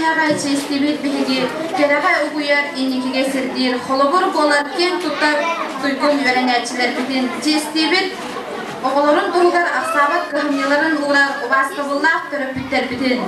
ayağay çeşitli bilgi, keragay uyar inikige sirdir, holobur bolar ken tutar duygun öğreneciler bitin çeşitli oğulların doğular aksabat kıhımyaların uğrar obastabullah töröpütler bitin.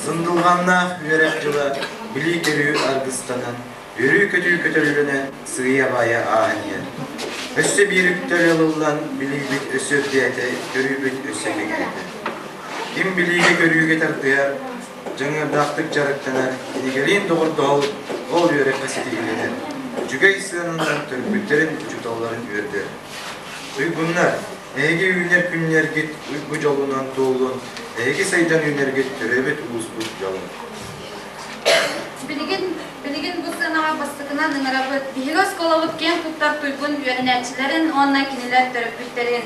Zındılğanna yörek жылы bilik görüyü argıstanan, yürü kötü kötülüğüne sığıya baya ahaniye. Össe bir kötülüğünden bilik bit ösür diyete, görüyü bit össe megete. Kim biliğe görüyü getir duyar, cıngırdaktık jarıktanar, idigelin doğru doğal, ol yörek kaseti ilenir. Cüge isyanından türkbütlerin uçutavların ördür. Uygunlar, ege ünler günler git, uygu jolunan doğulun, ege saydan ünler git, türebet uğuzbut yalın. Bilgin bu sınava bastıkına nınırabıt, bihigos kolalıp gen tuttar tuygun öğrenecilerin, onunla kiniler törüpütlerin.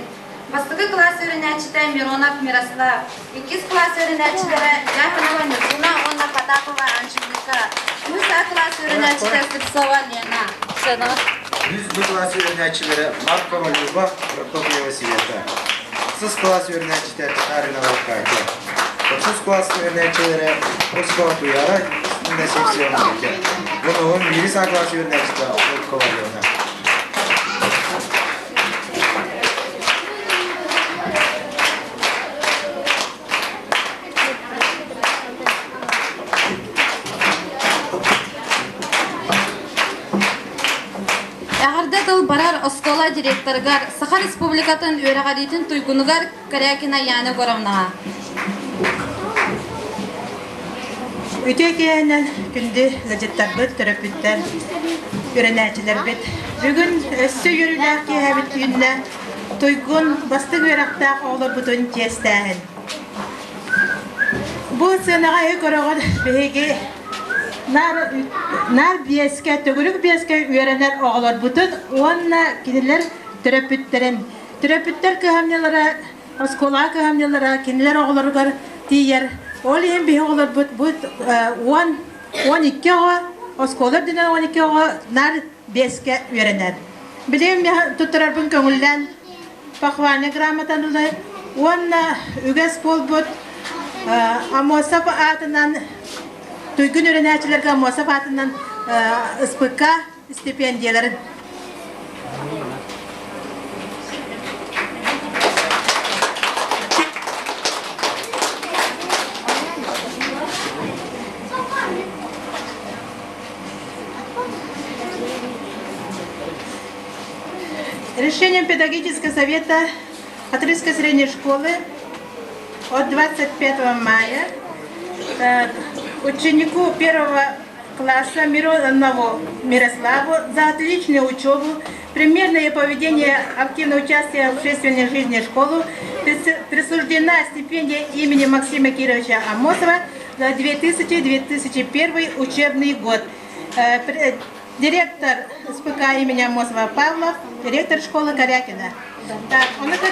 Bastıkı klas öğreneciden Mironap Miraslav, ikiz klas öğrencilere Yahanova Nurgula, onunla Patakova Anşulika, Musa klas öğrencilere Sırsova Lena. Sana. Yüz klas öğrencilere Markova Luba, Prokopyeva Siveta. Sız klas öğrencilere Arina Volkayta. Sız klas öğrencilere Moskova Tuyara, üstünde seksiyonu geçer. Bunun biri klas öğrencilere Volkova Lena. школа директоргар Саха Республикатын өрәгәритен туйгунугар Карякина Яна Горовнаға. Үтө киянен күнді газеттарбыт, төрөпүттер, үрәнәчилер бит. Бүгүн өссө йөрүләр ки хәбит күннә туйгун бастык өрәктә олар бутун тестәһен. Бу сенага көрөгөр беге нар биескә төгүлүк биескә үрәнәр оглар бутун онна кинелер төрөпүттер кыһамнялара, оскола кыһамнялара кинелер огларгар тияр. Олим би оглар бут 12 га осколар динен 12 га нар беске үрәнәр. Билем я туттарбын көңүлдән пахваны грамотаны улай онна үгәс болбут амосап атынан туйгун үрәнәчләргә амосап атынан СПК стипендияларын Решением педагогического совета Отрывской средней школы от 25 мая ученику первого класса Миронову Мирославу за отличную учебу, примерное поведение, активное участие в общественной жизни школы присуждена стипендия имени Максима Кировича Амосова за 2000-2001 учебный год. Директор СПК имени Амосова Павлов, директор школы Карякина. Так, он это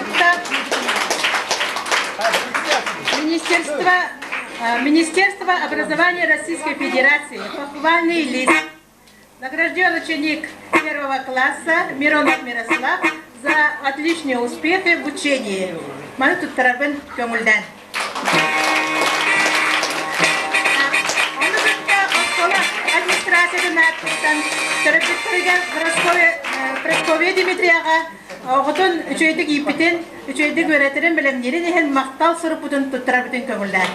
Министерство образования Российской Федерации, похвальный лист. Награжден ученик первого класса Миронов Мирослав за отличные успехи в учении. Маны тут тарабын көңүлдән. Администрациядан аттан Пресковья Дмитрияға оғытын үчөйдік иппитен, үчөйдік өретерін білімдерін ехен мақтал сұрып бұтын тұттыра бүтін көңілдер.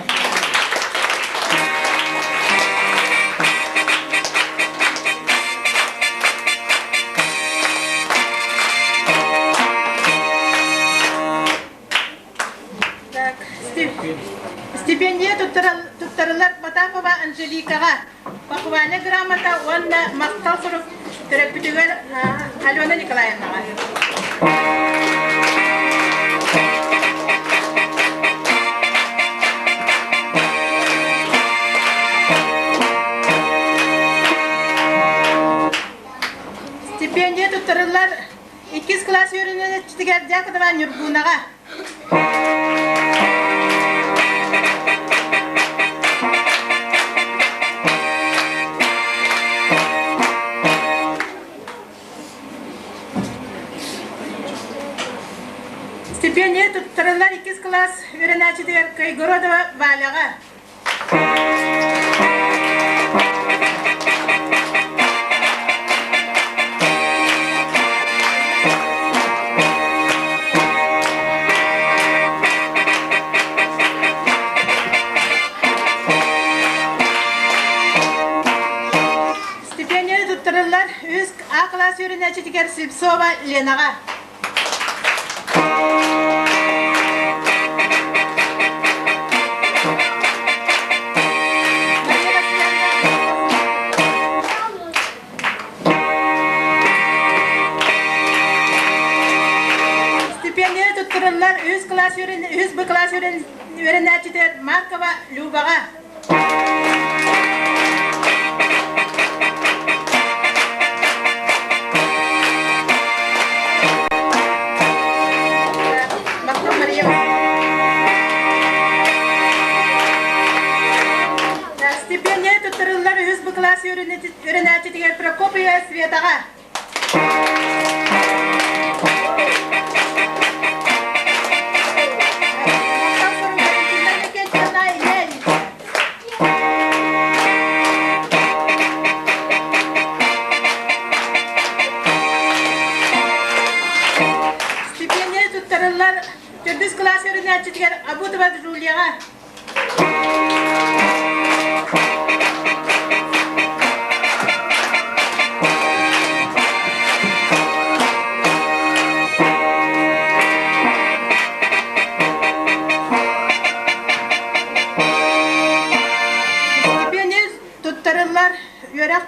Стипендия туттарылар Потапова Анжеликаға похвальный грамота онда мақтал сұрып төрөпүтүгөр Алена Николаевнаға. Стипендия туттарылар 2 класс үйренечтигер Дякова Нюргунаға. Стипендия туттарылар 2 класс үйренечтигер Кайгородова Валяға. Стипендия туттарылар 3 А класс үйренечтигер Слепцова Ленаға. Стипендия туттарылар 3 Б класс үйренечтигер Маркова Любаға. Стипендия туттарылар 3 Б класс үйренечтигер Прокопьева Светаға. Стипендия туттарылар 4 класс үйренечтигер Абутова Жулияға.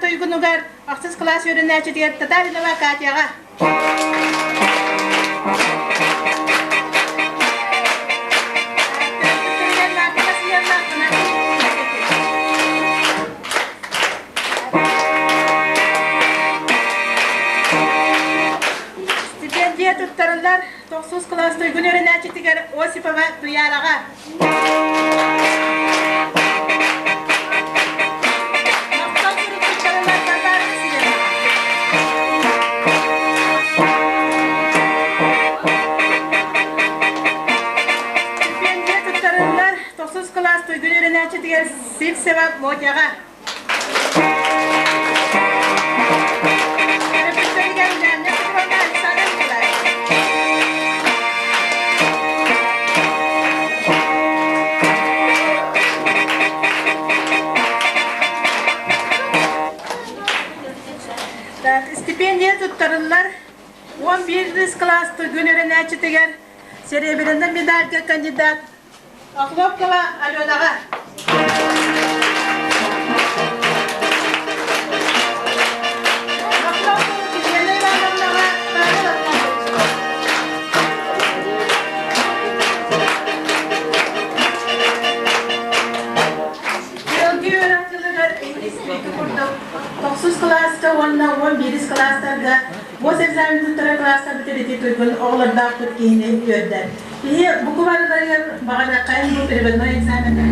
тойгунугар ахсыз класс öğrenäçiler Татаринова Катяга. Стипендия туттарылар 9 класс тойгун öğrenäçiler Осипова Туярага. Сипсева Мотяга. Стипендия туттарылар 11 класс тойгун öğrenäçiler серебряный медальга кандидат Ахлопкова Аленага. Класста, 11 класстарга, бос экзамен туттара класста битерди тойгун огларда өткенде көрдү. Bu kuvarlar bağına kayın bu peribadına egzamenler.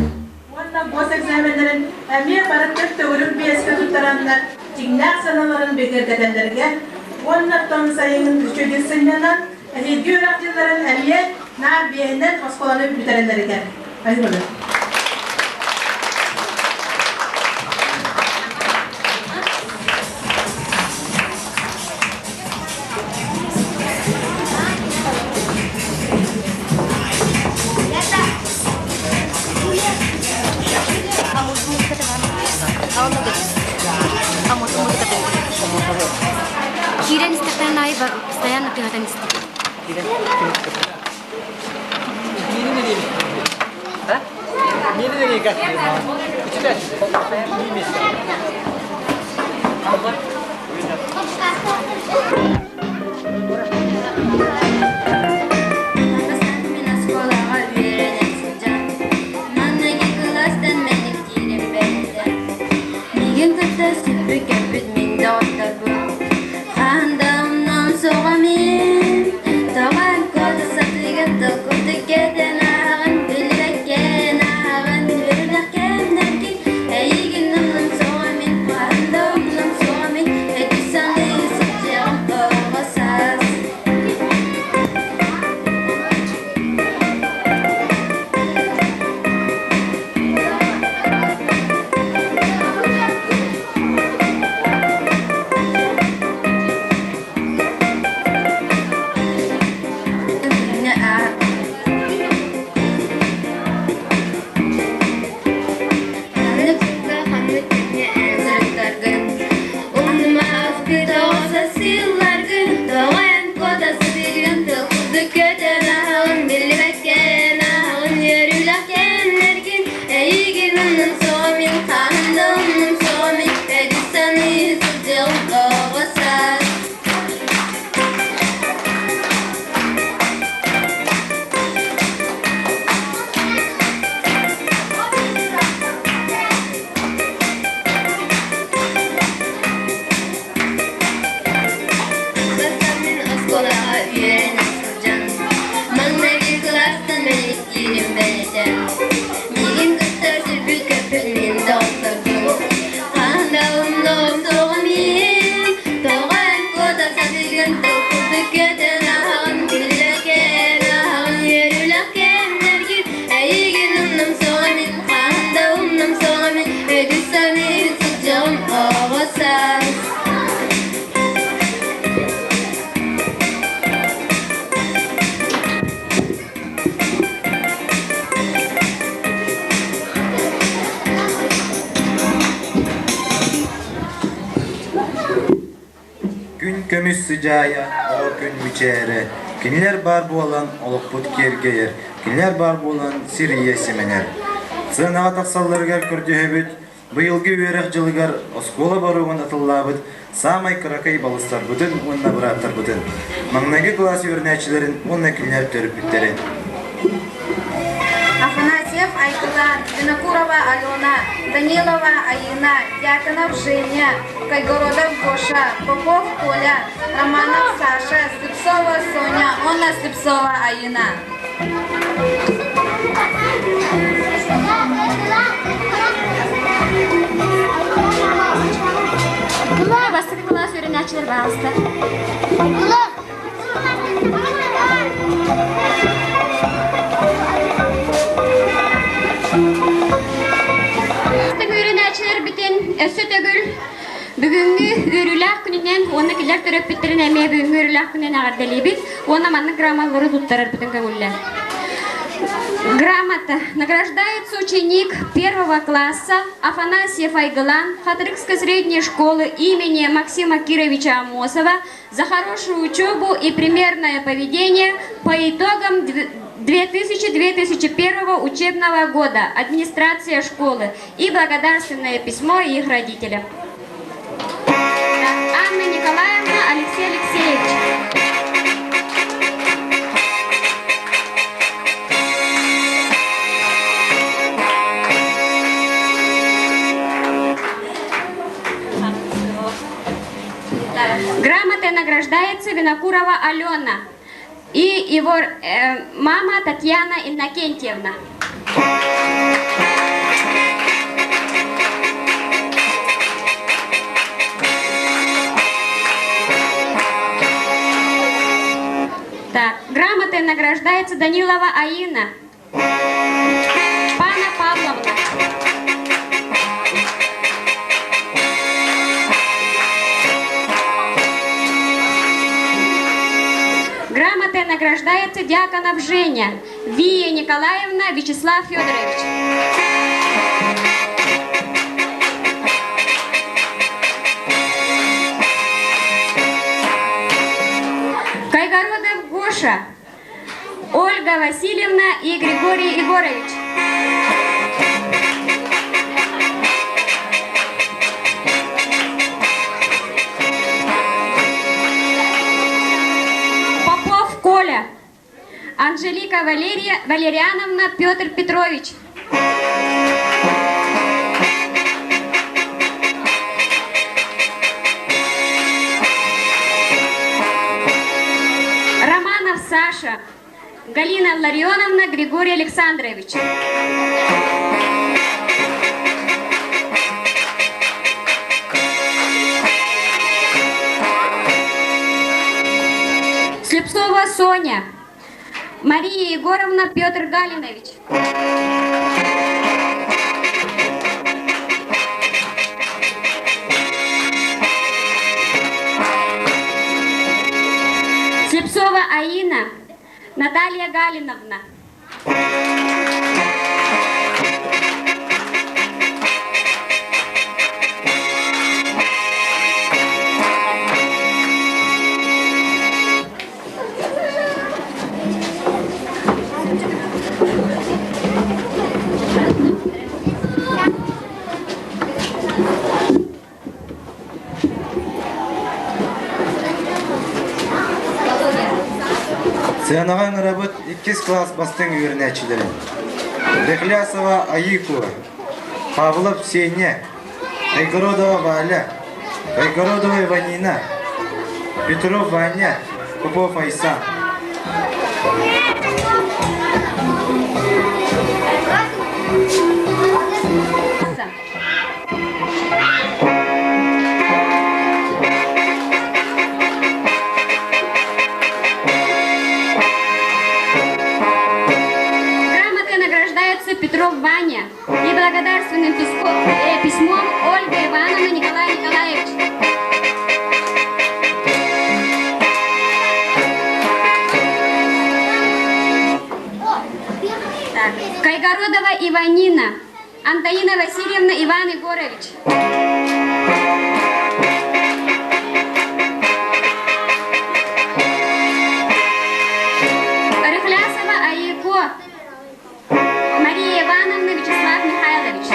Ondan bos egzamenlerin emiye barattık teorik bir eski tuttaranlar cignak sanaların bekertedenlerge ondan tam sayının düşüdüsünden hediye öğrencilerin emiye nar biyenden oskolanıp bitirenlerge. Hayır olur. Кирен истектен айба постоянно пигатан истек. Kömüs sıcaya, o gün müçere. Kimler bar bu olan olukput kergeyer. Kimler bar bu olan siriye semener. Sığınağa taksalları gel kürdü hebet. Быйылгы үйрек жылыгар оскола баруын атыллабыт, самай кыракай балыстар бүтін, онна бұраттар бүтін. Маңнағы класс өрнәчілерін, онна кілнер төріп біттерін. Афанасьев Айкулан, Винокурова Алена, Данилова Аина, Дьяконов Женя, Кайгородов Гоша, Попов Коля, Романов Саша, Слепцова Соня, Онна Слепцова Аина. Бастығы класс өрнәчілер бағысты. Үрінәчілер бітен өсі төгіл бүгінгі үріләқ күнінен оны келер түріп біттерін әме бүгінгі үріләқ күнінен ағардали бит, оны манны граммалары тұттарыр бүтін көңілі. Грамота. Награждается ученик 1 класса Афанасьев Айгылан Хатрыкской средней школы имени Максима Кировича Амосова за хорошую учебу и примерное поведение по итогам 2000-2001 учебного года. Администрация школы и благодарственное письмо их родителям. Анна Николаевна, Алексей Алексеевич. Грамотой награждается Винокурова Алена и его мама Татьяна Иннокентьевна. Так, грамотой награждается Данилова Аина, Пана Павловна. Грамотой награждается Дьяконов Женя, Вия Николаевна, Вячеслав Федорович. Кайгородов Гоша, Ольга Васильевна и Григорий Егорович. Коля, Анжелика Валерьяновна, Петр Петрович. Романов Саша, Галина Ларионовна, Григорий Александрович. Слепцова Соня, Мария Егоровна, Петр Галинович. Слепцова Аина, Наталья Галиновна. Сыянаған работ 2 класс бастың үйірнәчілерін. Рехлясова Аикова, Павлов Сеня, Кайгородова Валя, Кайгородова Иванина, Петров Ваня, Попов Айсан. Петров Ваня и благодарственным письмом Ольга Ивановна Николай Николаевич. Кайгородова Иванина, Антонина Васильевна, Иван Егорович. Рыхлясова Аико, Мария Ивановна, Вячеслав Михайлович.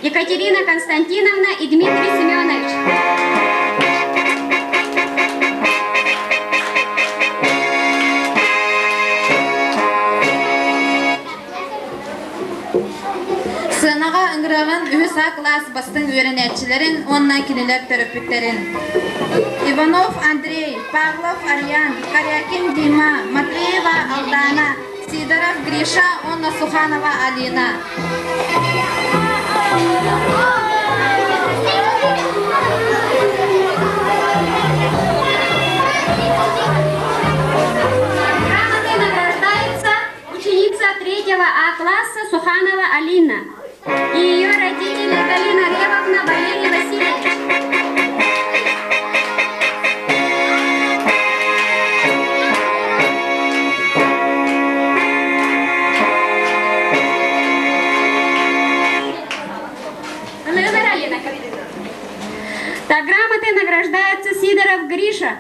Екатерина Константиновна и Дмитрий Семенович. Sığınağa ıngırağın ühüs A класс bastın öğrenetçilerin ondan kiniler töröpüklerin. Иванов Андрей, Павлов Арьян, Корякин Дима, Матвеева Алдана, Сидоров Гриша, Онна Суханова Алина. Грамотой награждается ученица 3 А класса Суханова Алина и ее родители Галина Ревовна, Валерий Васильевич. Так, грамотой награждается Сидоров Гриша.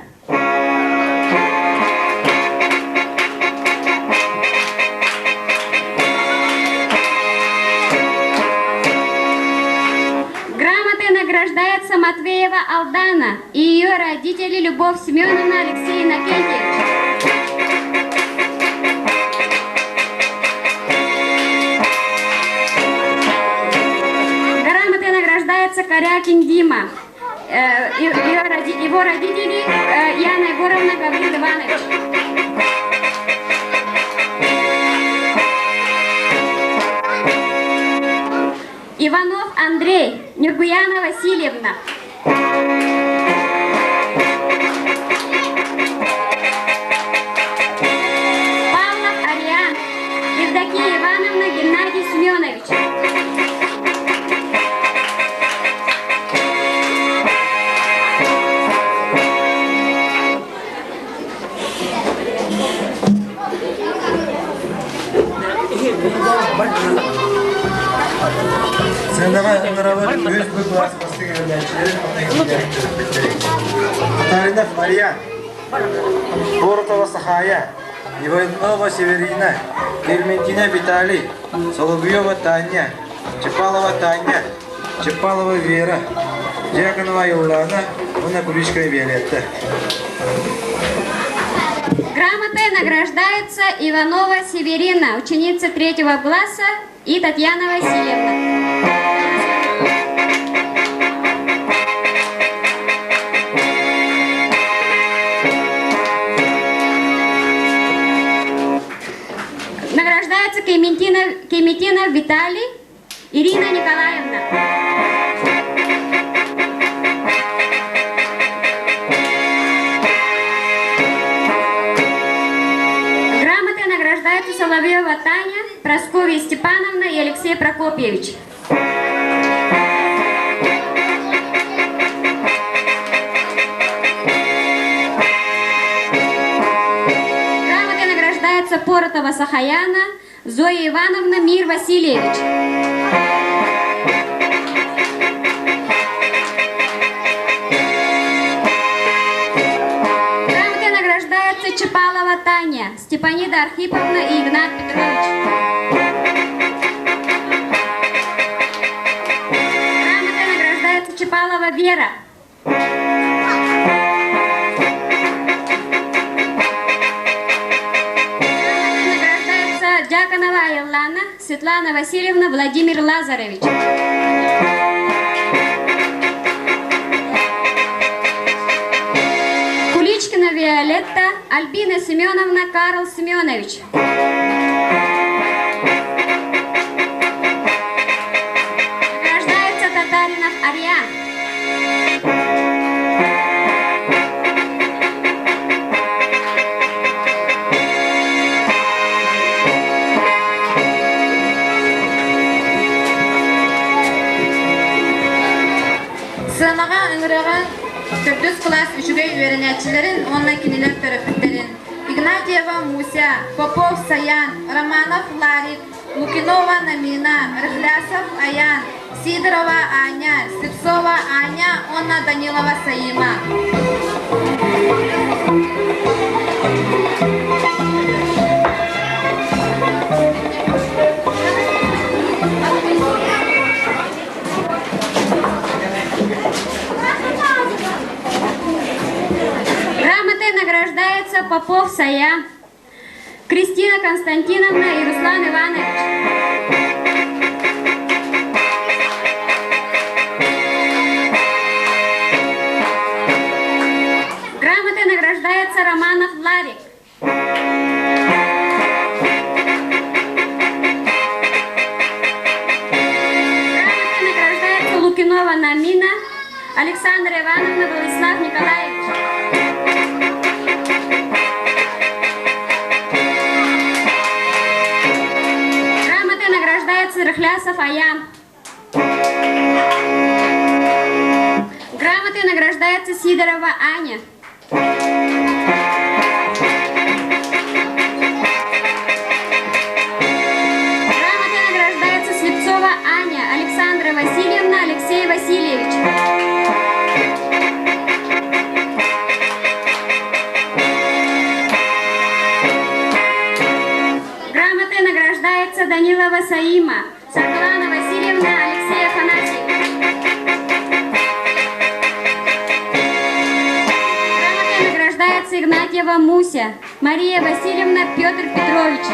Грамотой награждается Матвеева Алдана и ее родители Любовь Семеновна, Алексей Иннокентьевич. Грамотой награждается Корякин Дима. Его родители Яна Егоровна, Гаврил Иванович. Иванов Андрей, Нюргуяна Васильевна. Павлов Ариан, Евдокия Ивановна, Геннадий Семенович. Sığınağa ıngırağın ühüs B класс bastın öğrenetçilerin ondan kiniler töröpüklerin. Татаринов Марьян, Боротова Сахая, Иванова Северина, Кельментина Виталий, Соловьева Таня, Чапалова Таня, Чапалова Вера, Дьяконова Юлана, Онна Куличкина Виолетта. Грамотой награждается Иванова Северина, ученица 3 класса, и Татьяна Васильевна. Награждается Кеметинов Виталий, Ирина Николаевна. Грамотой награждаются Соловьева Таня, Прасковья Степановна и Алексей Прокопьевич. Грамотой награждается Поротова Сахаяна, Зоя Ивановна, Мир Васильевич. Грамотой награждается Чапалова Таня, Степанида Архиповна и Игнат Петрович. Грамотой награждается Чапалова Вера. Грамотой награждается Дьяконова Елана, Светлана Васильевна, Владимир Лазаревич. Куличкина Виолетта, Альбина Семеновна, Карл Семенович. Награждается Татаринов Ариан. Sığınağa ıngırağın 4 класс 3 öğrenetçilerin ondan kiniler töröpüklerin. Игнатьева Муся, Попов Саян, Романов Ларик, Лукинова Намина, Рыхлясов Аян, Сидорова Аня, Слепцова Аня, Онна Данилова Саима. класса Попов Сая, Кристина Константиновна и Руслан Иванович. Грамотой награждается Романов Ларик. Грамотой награждается Лукинова Намина, Александра Ивановна, Владислав Николаевич. Грамотой награждается Рыхлясов Аям. Грамотой награждается Сидорова Аня. Грамотой награждается Слепцова Аня, Александра Васильевна, Алексей Васильевич. Грамотой награждается Данилова Саима, Светлана Васильевна, Алексей Афанасьев. Грамотой награждается Игнатьева Муся, Мария Васильевна, Петр Петрович.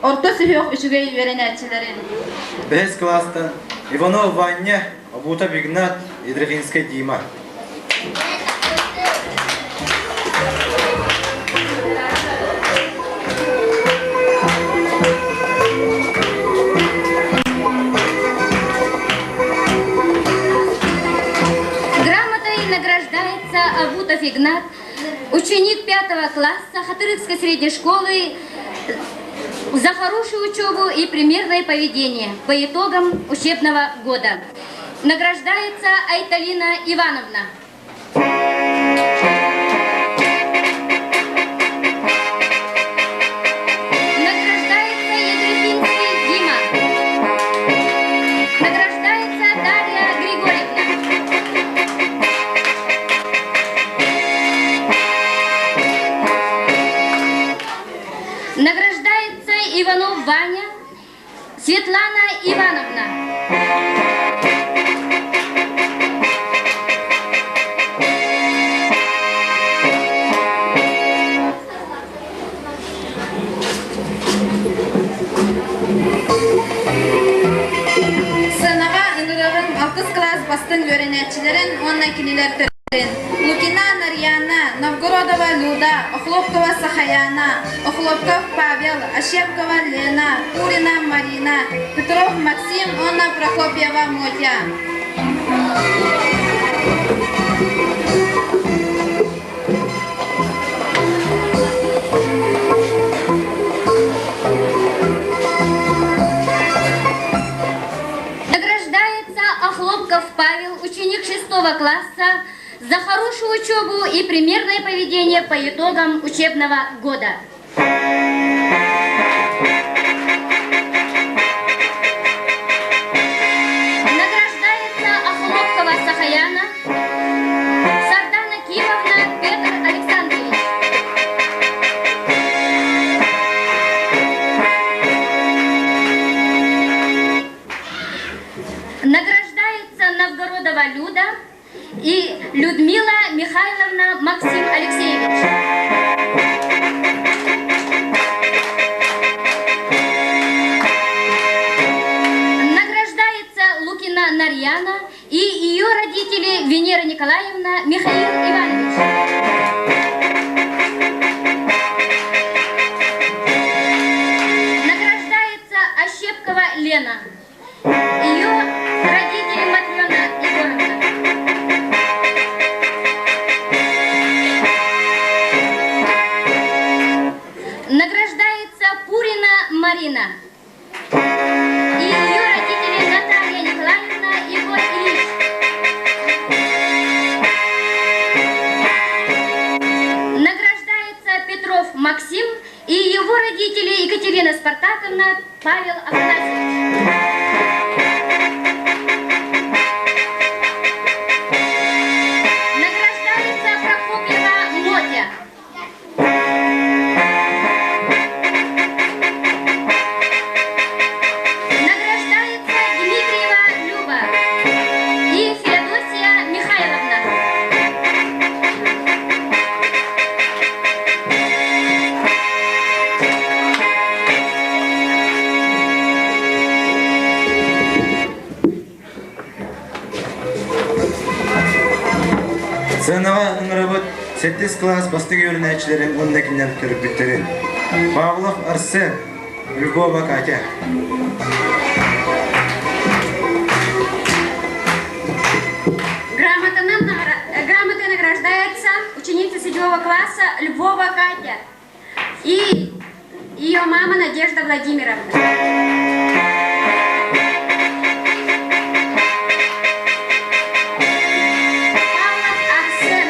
Орта сүйөк үшігей үйренәтчілерін. Бәс класстан Иванов Ваня, Абута Бигнат, Идрахинская Дима. Грамотой награждается Абутов Игнат, ученик 5 класса Хатырыкской средней школы, за хорошую учебу и примерное поведение по итогам учебного года. Награждается Айталина Ивановна. Награждается Едрефинский Дима. Награждается Дарья Григорьевна. Награждается Иванов Ваня, Светлана Ивановна. Сынаға ыңырығын 6 класс бастың үйренәтчілерін, онна келелер түрін. Лукина Нарьяна, Новгородова Люда, Охлопкова Сахаяна, Охлопков Павел, Ощепкова Лена, Пурина Марина, Петров Максим, Онна Прокопьева Мотя. Награждается Охлопков Павел, ученик 6 класса, за хорошую учебу и примерное поведение по итогам учебного года. Награждается Охлопкова Сахаяна, Сардана Киевовна, Петр Александрович. Награждается Новгородова Люда и Людмила Михайловна Максим Алексеевич. Награждается Лукина Нарьяна и ее родители Венера Николаевна, Михаил Иванович. Награждается Ощепкова Лена, ее родители Матрена Егоровна. Награждается Пурина Марина и ее родители Наталья Николаевна и Егор Ильич. Награждается Петров Максим и его родители Екатерина Спартаковна, Павел Афанасьевич. Награждается Прокопьева Мотя Сынава ыңырабыт 7 класс бастық өрінәтшілерін ондакинен түріпіттерін. Павлов Арсен, Львова Катя. Грамотой награждается ученица 7 класса Львова Катя и ее мама Надежда Владимировна. Павлов Арсен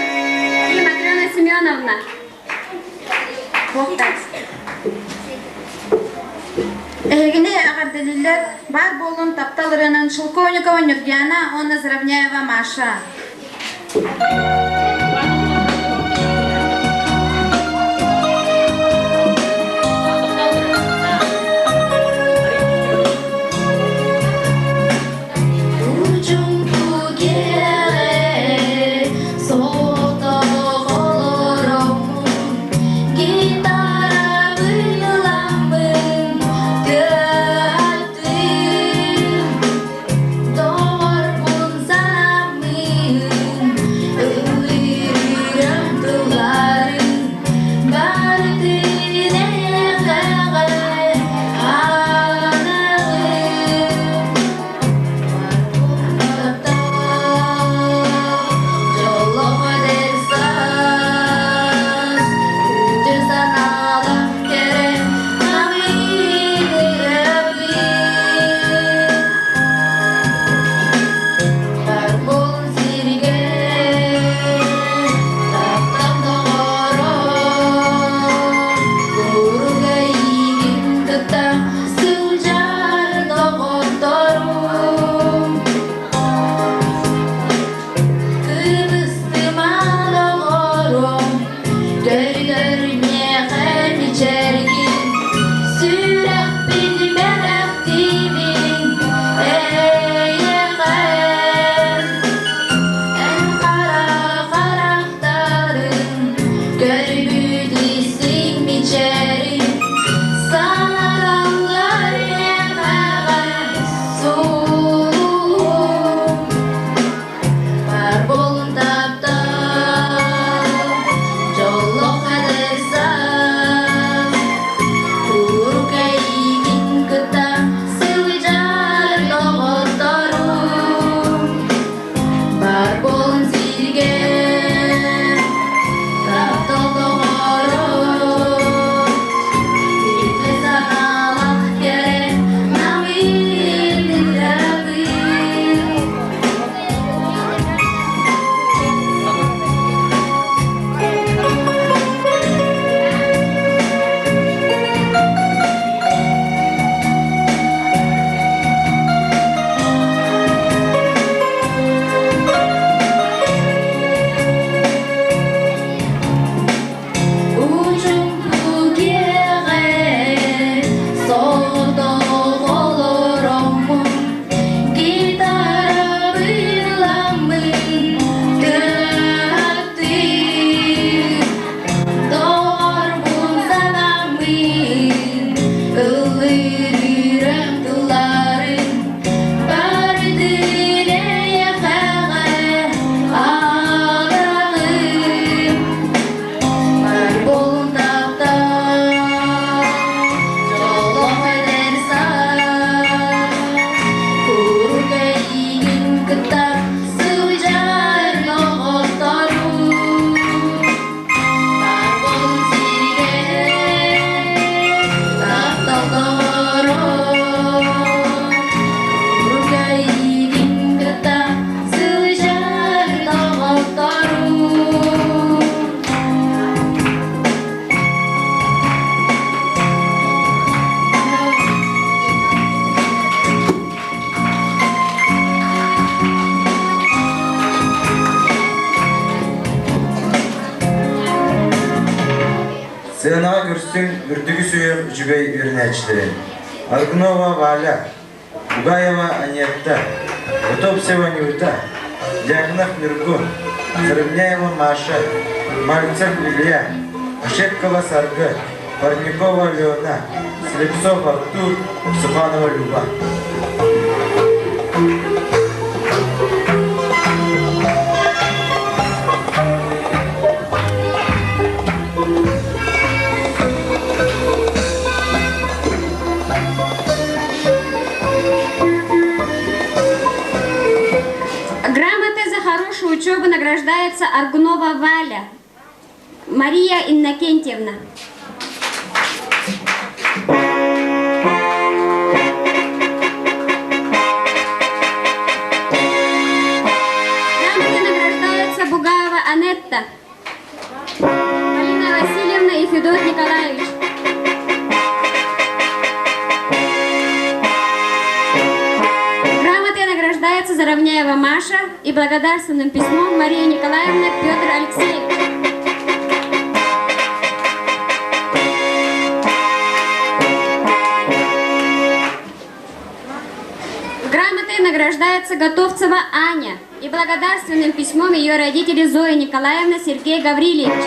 и Матрена Семеновна. Эгине ағардылилер бар болын тапталырының Шелковникова Нюргиана, Онна Заравняева Маша. Сыгынага көрсүң үрдүгү сүйөр жүгөй өрүнәчтери. Аргунова Валя, Бугаева Анетта, Утопсева Нюта, Дягнах Нюргун, Сырымняева Маша, Мальцев Илья, Ошепкова Сарга, Парникова Леона, Слепцов Артур, Суханова Люба. учебы награждается Аргунова Валя Мария Иннокентьевна. Грамотой награждается Бугаева Анетта, Полина Васильевна и Федот Николаевич. Грамотой награждается Заровняева Маша и благодарственным письмом Мария Николаевна Петр Алексеевич. Грамотой награждается Готовцева Аня и благодарственным письмом ее родители Зоя Николаевна Сергей Гаврилович.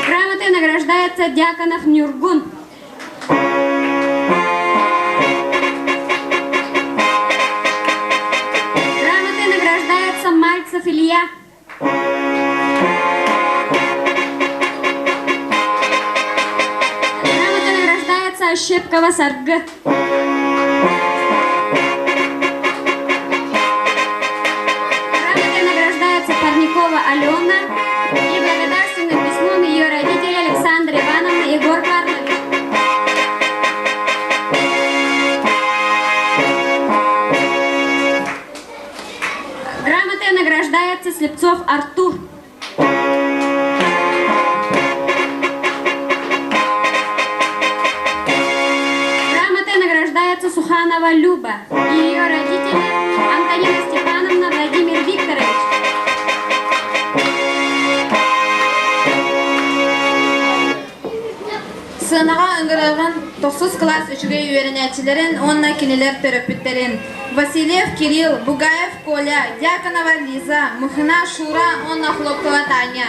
Грамотой награждается Дьяконов Нюргун. Грамотой награждается Мальцев Илья. Щепкова Сарга. Грамотой награждается Парникова Алена и благодарственным письмом ее родители Александра Ивановна и Егор Карлович. Грамотой награждается Слепцов Артур. Суханова Люба и ее родители Антонина Степановна, Владимир Викторович. Сынаға ыңғыралған 9 класс 3-ге үйерінәтчілерін, онна кенелер төрөпүттерин Васильев Кирилл, Бугаев Коля, Дьяконова Лиза, Мухина Шура, онна Хлопкова Таня.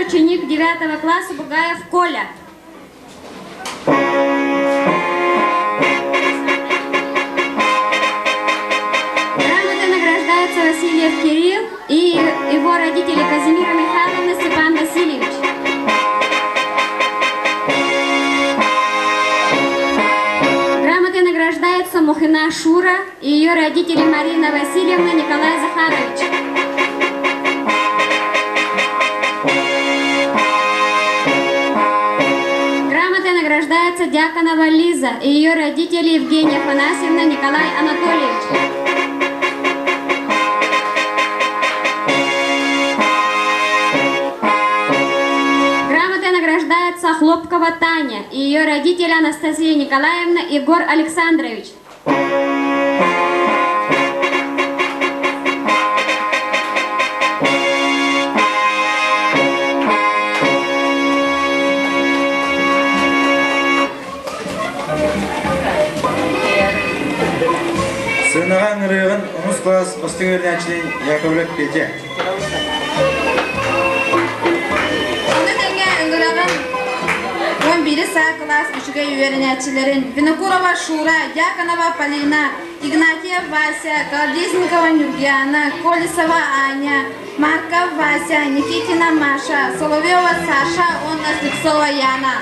Ученик 9 класса Бугаев Коля. Грамотой награждается Васильев Кирилл и его родители Казимира Михайловна, Степан Васильевич. Грамотой награждается Мухина Шура и ее родители Марина Васильевна, Николай Захарович. Награждается Дьяконова Лиза и ее родители Евгения Афанасьевна, Николай Анатольевич. Грамотой награждается Хлопкова Таня и ее родители Анастасия Николаевна и Егор Александрович. Сынаған ырығын 10 класс остың өрнәчілін Яковлев Петя. Оны тәңге ыңғыралған 11 класс 3-ге үйерінәтчілерін Винокурова Шура, Дьяконова Полина, Игнатьев Вася, Колдезникова Нюргиана, Колесова Аня, Марков Вася, Никитина Маша, Соловьева Саша, Онна Слепцова Яна.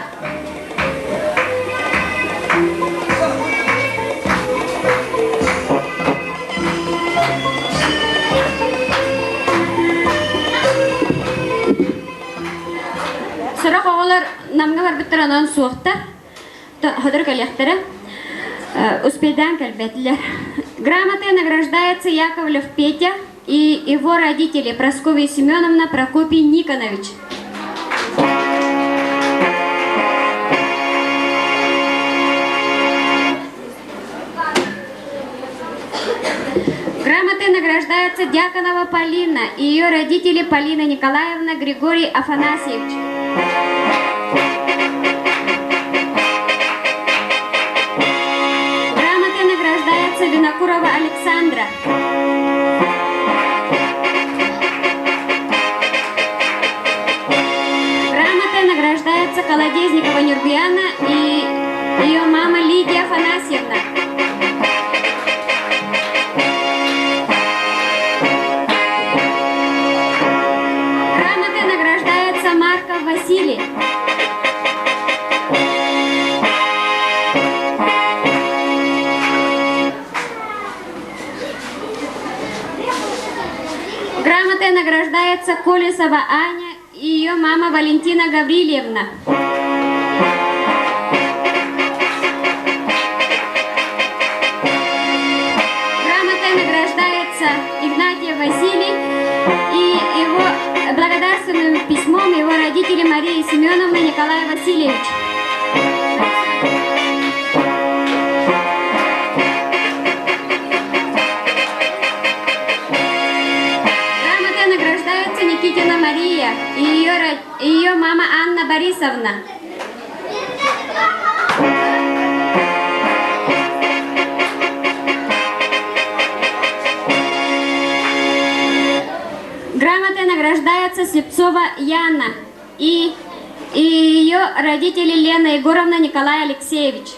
Сырық оғылар намға бар біттір анан суықта, hodыр кәлектері, успейдан кәлбетілер. Грамотой награждается Яковлев Петя и его родители Прасковья Семеновна, Прокопий Никонович. Грамотой награждается Дьяконова Полина и ее родители Полина Николаевна, Григорий Афанасьевич. Грамотой награждается Винокурова Александра. Грамотой награждается награждается Колодезникова Нюрбиана и ее мама Лидия Афанасьевна. Грамотой награждается Марков Василий. Грамотой награждается Колесова Аня и ее мама Валентина Гаврильевна. Грамотой награждается Игнатьев Василий и его благодарственным письмом его родители Мария Семеновна и Николай Васильевич. Никитина Мария и ее мама Анна Борисовна. Грамотой награждается Слепцова Яна и ее родители Лена Егоровна, Николай Алексеевич.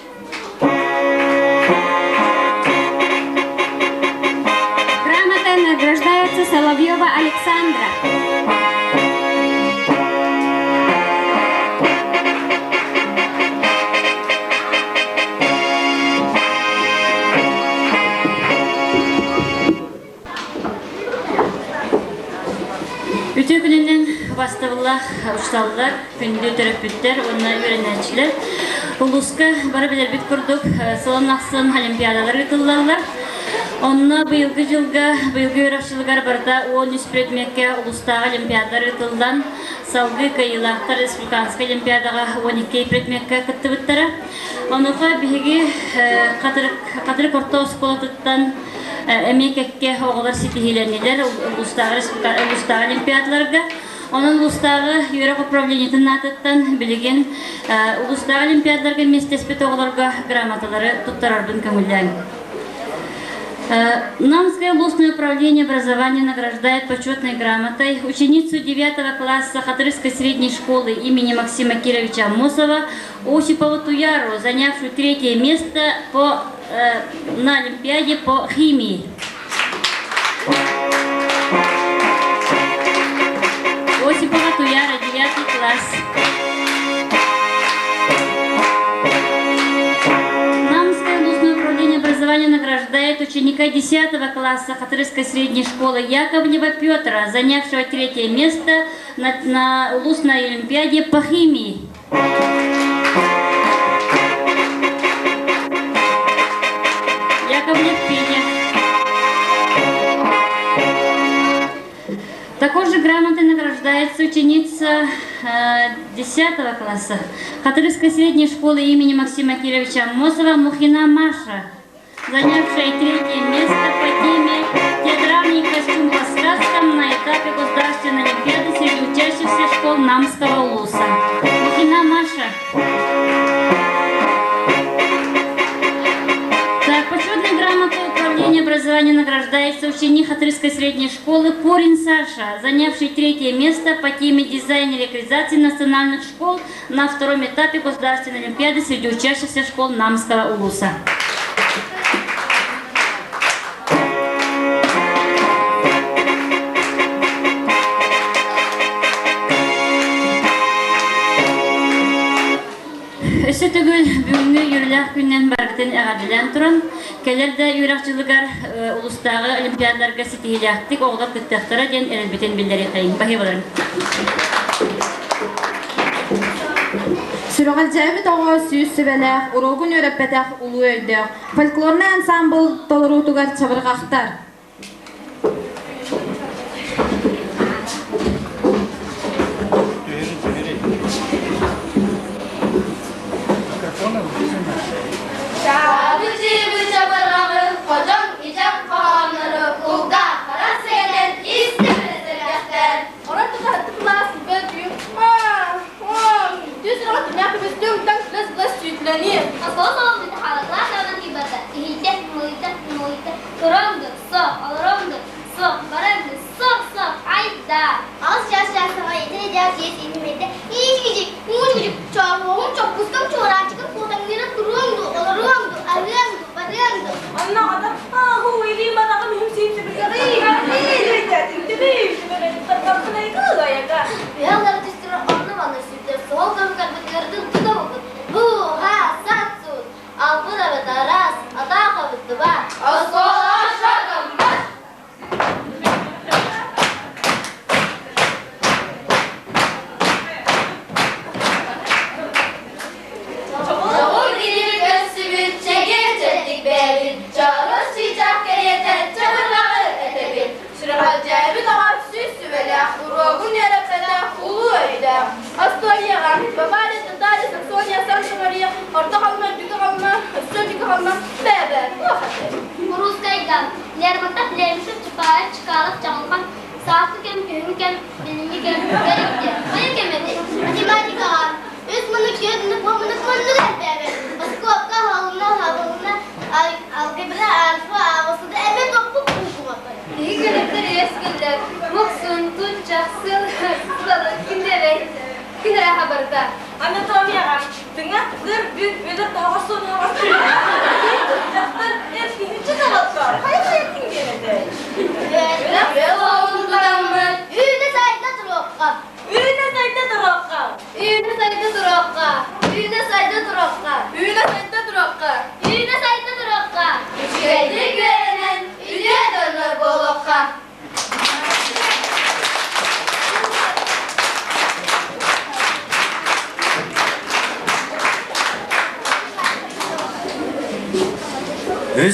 Грамотой награждается Соловьева Александра. Үтө күнүнөн бастабылах ушталлар, күндү төрөпүттер, онна үйрөнөчүлөр. Улуска бара билер бит курдук, солонаксын олимпиадалар ытылларлар. Онна быйылгы үйрөкчүлүгөр барда 13 предметке улустагы олимпиадалар ытылдан, салгы кайылактар республиканская олимпиадага 12 предметке кыттыбыттара. Онука биги катырык орто школатыттан эмекекке оголар ситихиленилер улустагы олимпиадаларга. Onun ulustagы Юрок управлениятын атыттан билеген улустагы олимпиадаларга местеспет оголорга грамоталары туттарарбын көңүллән. Намское областное управление образования награждает почетной грамотой ученицу 9 класса Хатырской средней школы имени Максима Кировича Амосова Осипову Туяру, занявшую 3-е место на Олимпиаде по химии. Осипова Туяра, 9 класс. Намское областное управление образования награждает ученика 10 класса Хатырской средней школы Яковлева Петра, занявшего 3-е место на улусной олимпиаде по химии. Яковлев Петя. Такой же грамотой награждается ученица 10 класса Хатырской средней школы имени Максима Кировича Амосова Мухина Маша, занявшая 3-е место по теме «Театральный костюм по сказкам» на этапе государственной олимпиады среди учащихся школ Намского улуса. Мухина Маша. Так, почетной грамотой управления образования награждается ученик Хатырской средней школы Порин Саша, занявший 3-е место по теме дизайна и рекреации национальных школ на 2-м этапе государственной олимпиады среди учащихся школ Намского улуса. Өсі түгіл бүгінгі үйірләқ күннен барғытын әғадылан тұрын, кәлерді үйрақчылығар ұлыстағы олимпиадаларға сетігіләқтік оғылар күттіқтіра ден әрелбетін білдері қайын. Бақи боларым. Сүріғал жәбі тауға сүйіз сөбәләқ, ұрогын өрәппәтәқ ұлу өйдәқ, фольклорны ансамбл толыру тұғар чабырғақтар. Az yaş yaşlığa yeter, yeter, yeter, yeter, yeter, yeter, yeter, yeter,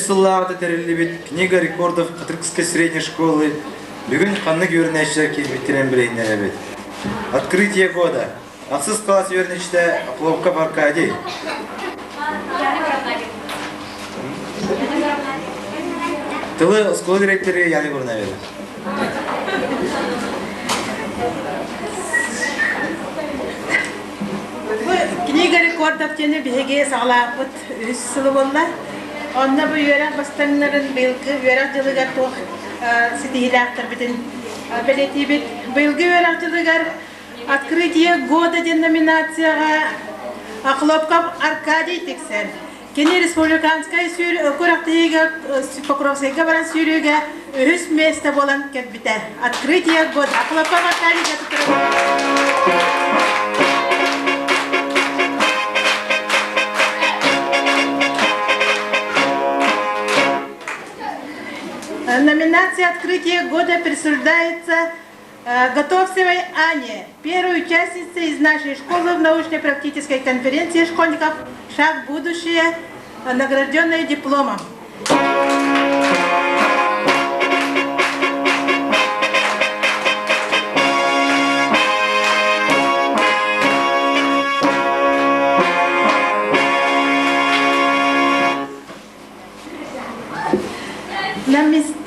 Сыллағыда тәрелебет книга рекордов Кытыркской средней школы бүгін қанны көрінәші келбеттерен бірейінер әбет. Открытие года. Ақсыз класс өрнешті Хлопков Аркадий. Тылы школа директоры Яны Гурнаведа. Книга рекордов тені беге сағлапыт үз сылы болла. Онна bu yörek bastanların bilgi yörek yılıgar toq sitihilaqtar bitin beleti bilgi yörek yılıgar открытие года ден номинацияға Хлопков Аркадий тексен. Кені республиканская көрақтыйға Покровскайға баран сүйріге үз место болан кәтбіті. Открытие года. Хлопков Аркадий Номинация «Открытие года» присуждается Готовцевой Ане, первой участнице из нашей школы в научно-практической конференции школьников «Шаг в будущее», награжденная дипломом.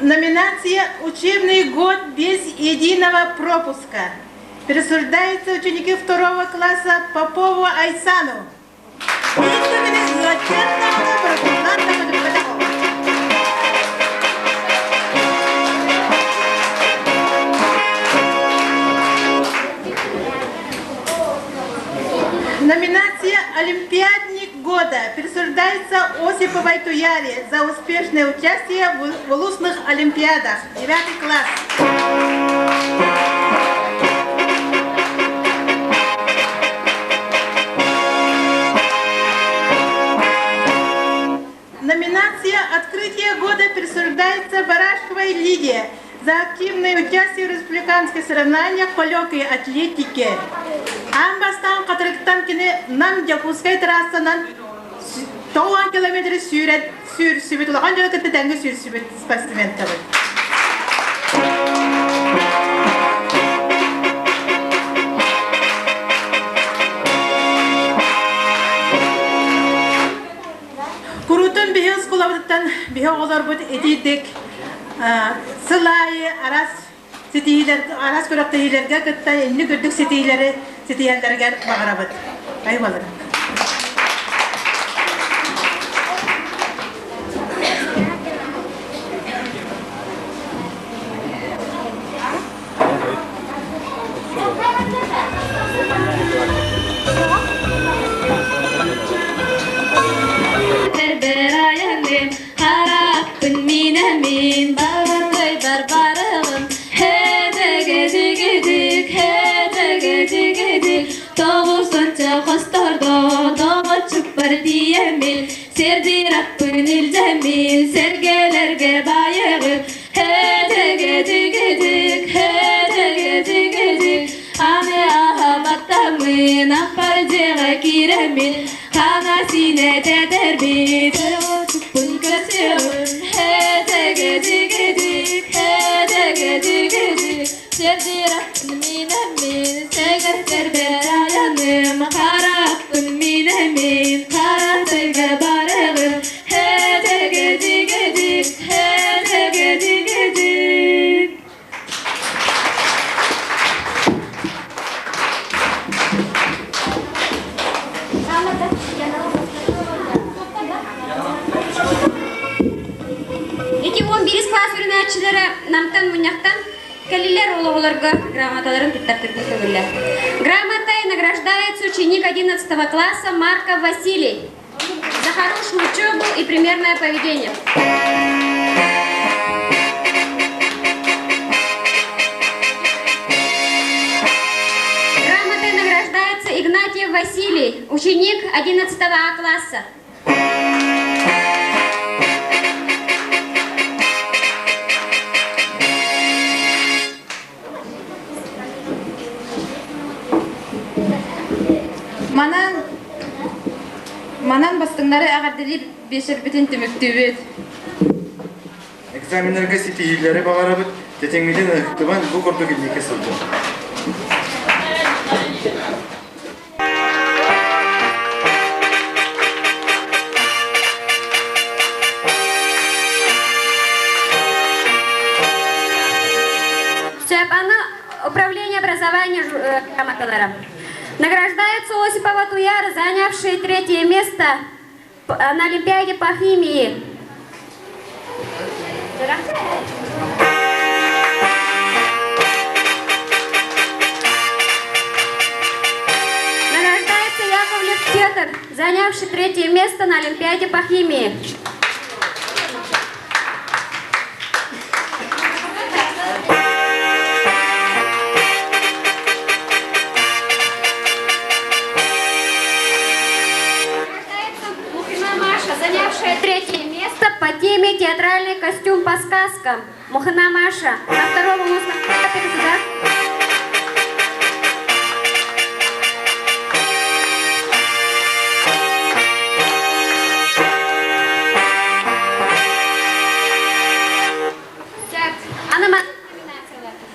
Номинация «Учебный год без единого пропуска» присуждается ученики 2 класса Попову Айсану. Номинация «Олимпиадник года» присуждается Осиповой Туяре за успешное участие в улусных олимпиадах. 9 класс. Номинация «Открытие года» присуждается Барашковой Лидии за активное участие в республиканских соревнованиях по легкой атлетике. Амбастан Катарыктан кини нам Якутской трассынан 9 километр сүрсүбіт олған жағы кітті тәңгі сүрсүбіт спортсмен табы. Kurutun bihi ıskulabıdıktan bihi oğlar бұд edildik. Sılайы арас көріқтігілерге күтті енні күрдік сетиелерге бағара бұд. Айбалыр. Min, barbarığım, hedege dege Kaça kostordo Doğa çıpar diyemil Serdi Rabbinil cemil Sergelerge bayıgır Hede gedi gedik Hede gedi gedik Ame aha battamın Akbarcığa giremil Kana sine tederbit Doğa çıpın kaçırır Hede gedi gedik Hede gedi gedik Serdi Rabbinil emin Seger serber ayanım Karaktın minemin Kara seger barağım Hede gedi gedik Hede gedi gedik Эти 11 класс öğrencileri namtan munyaktan Калилер уловларга грамоталарын туттартырды көбілі. Грамотой награждается ученик 11 класса Марков Василий за хорошую учебу и примерное поведение. Грамотой награждается Игнатьев Василий, ученик 11 класса. Манан бастыңдары ағардылып бешірбітін түміктібет. Экзаменлерге сетийлері бағарабыт, тетеңмеден ұқтыбан бұл құрды келмеке сылды. Управление образования грамоталара. Награждается Осипова Туяра, занявший 3-е место на Олимпиаде по химии. Награждается Яковлев Петр, занявший 3-е место на Олимпиаде по химии. Занявшая 3-е место по теме «Театральный костюм по сказкам». Мухина Маша. На 2-м устном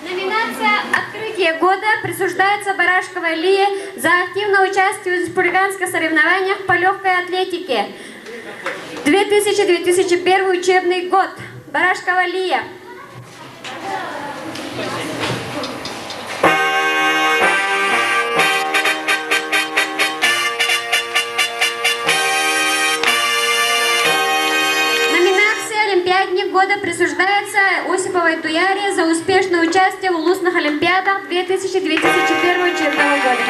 Номинация «Открытие года» присуждается Барашковой Лие за активное участие в республиканских соревнованиях по легкой атлетике. 2000-2001 учебный год. Барашкова Лия. Номинация «Олимпиадник года» присуждается Осиповой Туяре за успешное участие в улусных олимпиадах 2000-2001 учебного года.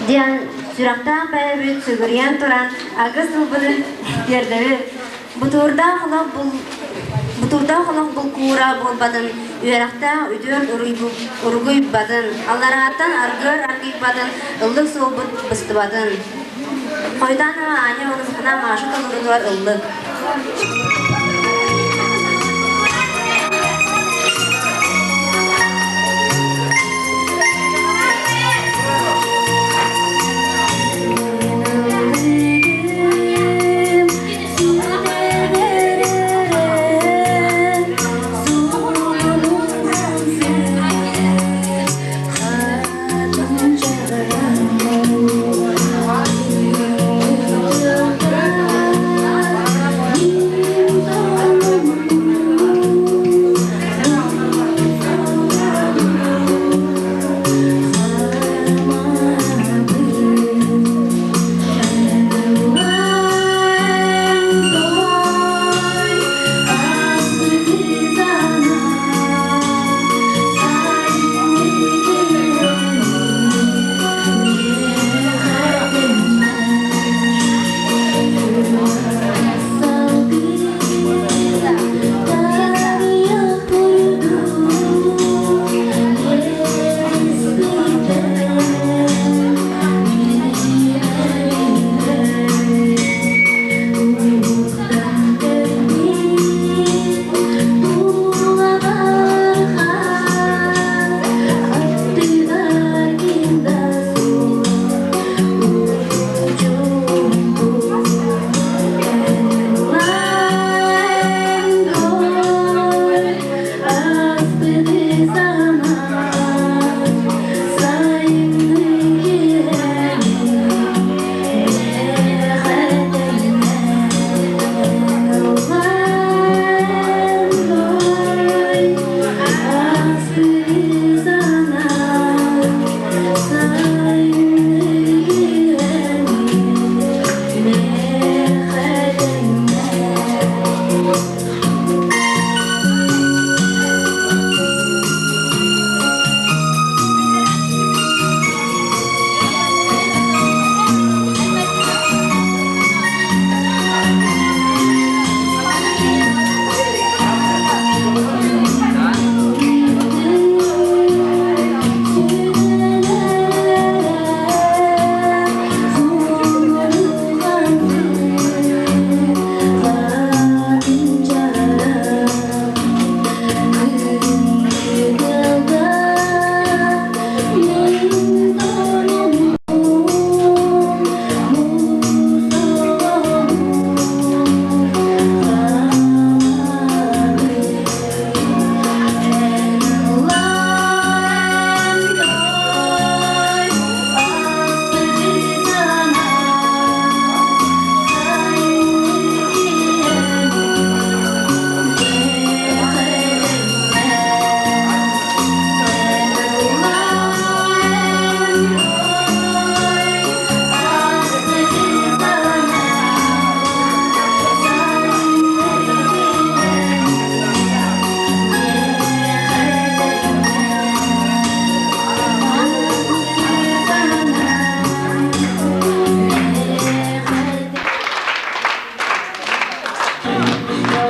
Диан сүрақтан бәйбіт сүгірген тұран ағыз ұлбыды дердері. Бұтурдан құлық бұл қуыра болбадын, үйерақта үдер ұрғый бадын, алларағаттан арғыр арғый бадын, ұлдық соғбыт бұсты бадын. Қойдан ане оның қына машы қалырылар ұлдық. Oh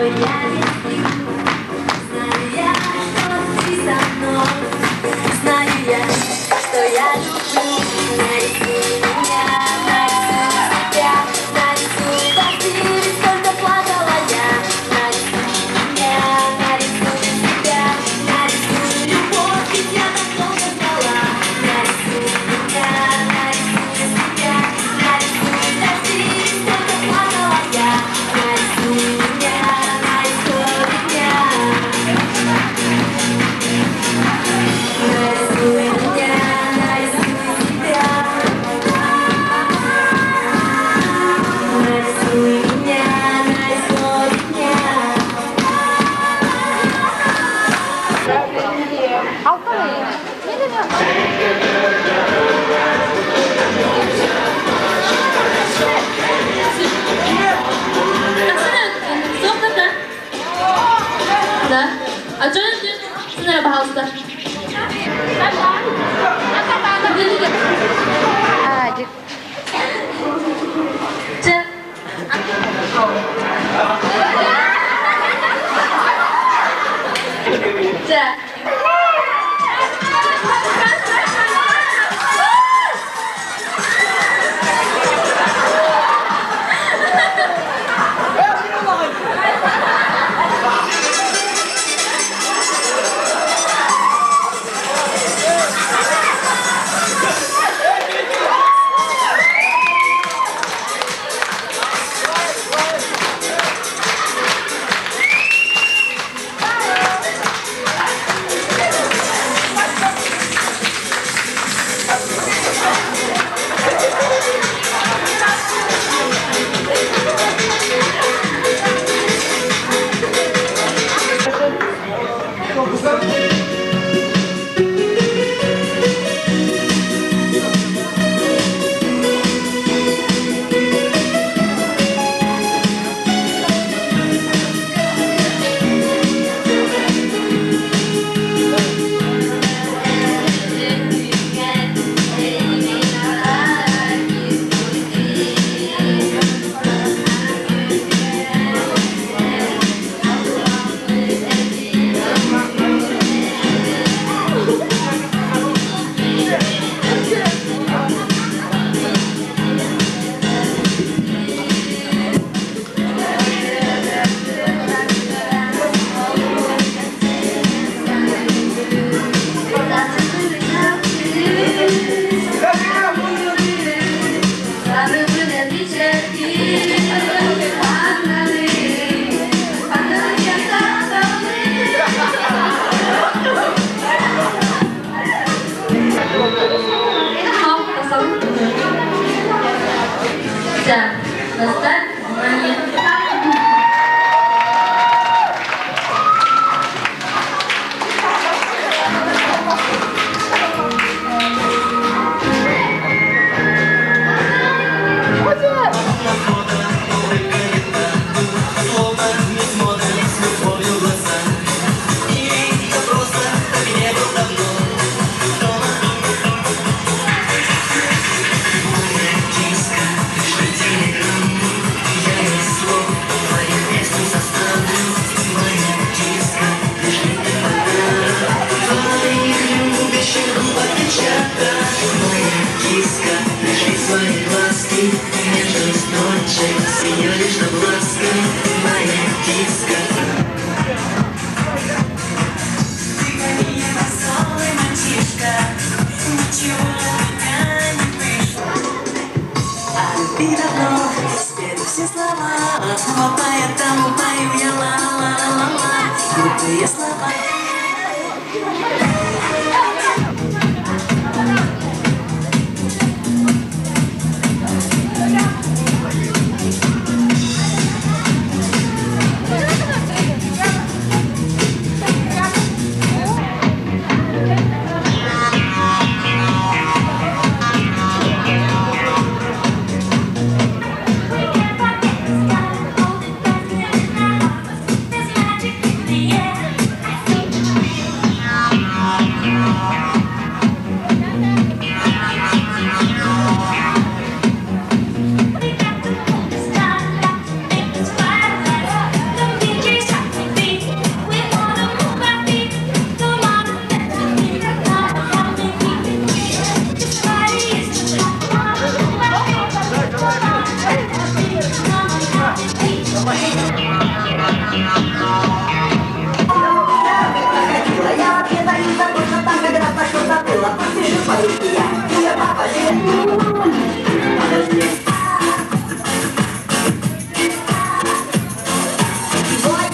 Yeah.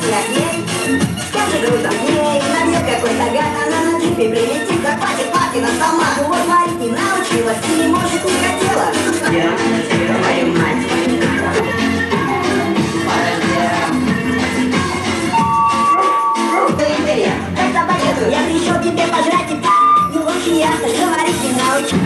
приятней. Скажи круто мне, надел какой-то гад, она на джипе прилетит, захватит папина сама. Ну вот варить не научилась, и может не хотела. Я твою мать. Как собака, я пришел тебе пожрать и так. Ну лучше ясно, говорить не научу.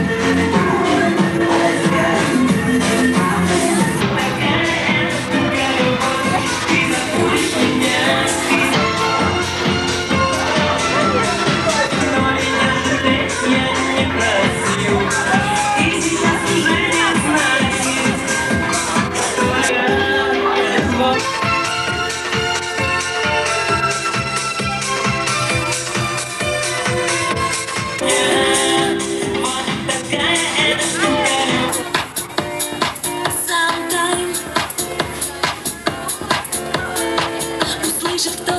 Услышит кто